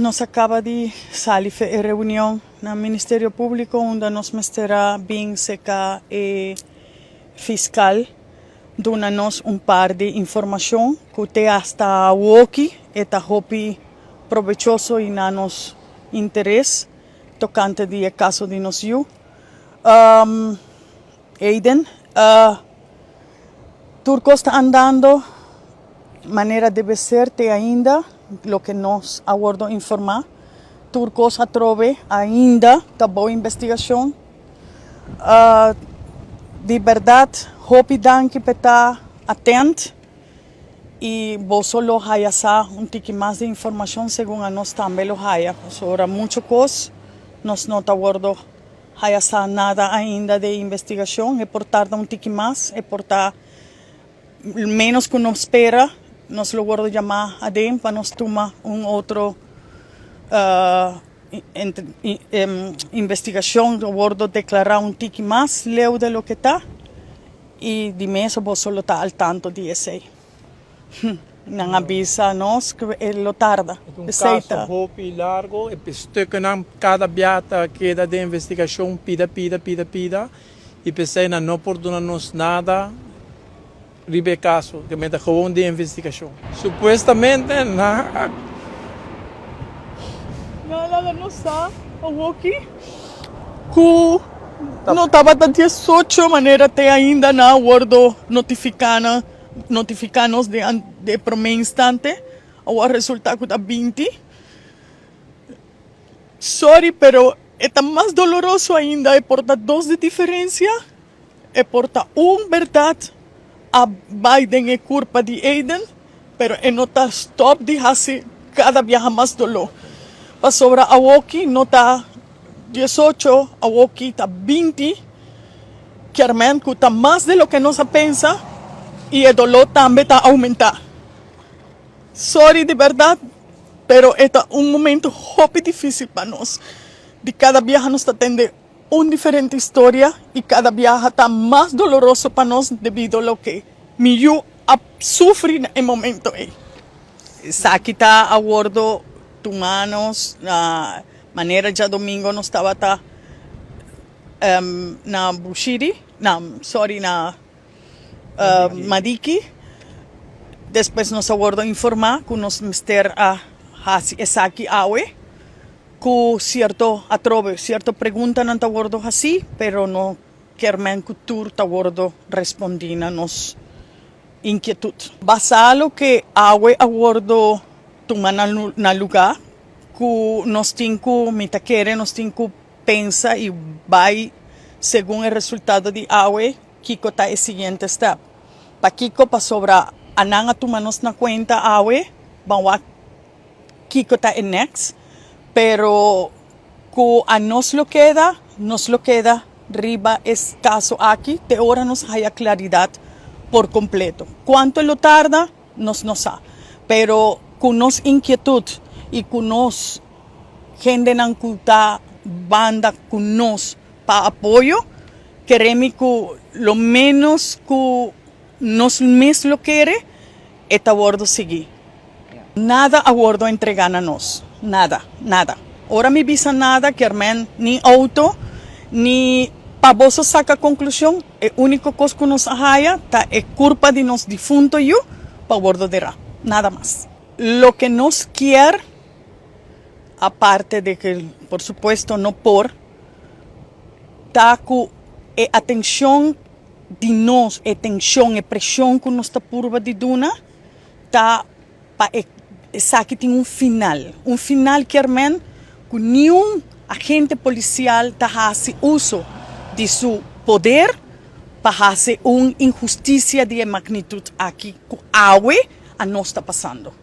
nos acaba de salir a reunião no Ministério Público onde nos mesterá bem seca e fiscal dando-nos par de informação que te hasta aqui está hopi provechoso e na nos interesse tocante de caso de nos Aiden, Turco está andando maneira deve ser te ainda lo que nos aguardo informar. Turcos atrove ainda tá boa investigação. De verdade, hope dan que peta atento e vou solo haya tique mais de informação segundo a nós também lo haya. Sobre muito coisa, nós não tá aguardo haya nada ainda de investigação. É por tarda tique mais, é por menos que nos espera. Nos lo guardo llamar a dem para nos tomar outro investigação, lo guardo declarar tique mais leu de lo que está e de mês vou solo estar al tanto de esse. Não avisa nós que lo tarda. Caso hopi largo, e stukken cada biata queda de investigação pida e pensei não por donar-nos nada. Ribe caso, que me da gewoon de investigação. Supostamente, nada não está, aqui. Não estava até 18, maneira até ainda na guardo notificanos de primeiro instante, o resultado da 20. Sorry, pero é mais doloroso ainda, é por dos de diferença, é por verdade. A Biden é culpa de Aiden, pero não está stop de fazer cada viaje mais dolor. Para sobre a Woki, não está 18, a Woki está 20, que realmente está mais de lo que nós pensa e o dolor também está aumentando. Sorry de verdade, pero é momento muito difícil para nós. De cada viaje nós está tendo uma diferente história e cada viaje está mais doloroso para nós devido a lo que eu sofri no momento. Aqui está a guardo humanos, na maneira já domingo não estava na Bushiri, na Madiki. Depois nos aguardo informar que nos mister a aqui awe. Que certa pergunta não está guardo assim, pero não quer que tu está guardo responder a nos inquietude. Basado que aguardo tomar na lugar que nós temos mita querer, nós temos pensa e vai segundo o resultado de Kiko está o seguinte step. Para Kiko para sobrar ananga tomar nos na conta vamos Kiko está next. Pero que a nos lo queda riba es caso aquí, de ahora nos haya claridad por completo. ¿Cuánto lo tarda? Nos no sabe. Pero con nos inquietud y con nos gente nancuta banda con nos para apoyo, queremos que lo menos que nos mes lo quiere, es abordo seguir. Nada abordo entregar a nos. Nada. Ahora me visa nada que ni auto, ni para vos saca conclusión. El único cosa que nos haya es culpa de nos difuntos yo para bordo de nada más. Lo que nos quiere, aparte de que, por supuesto, no está con atención de nos, atención, presión que nos está purva de duna, está para que tem final que realmente nenhum agente policial está fazendo uso de seu poder para fazer uma injustiça de magnitude aqui que a nós está passando.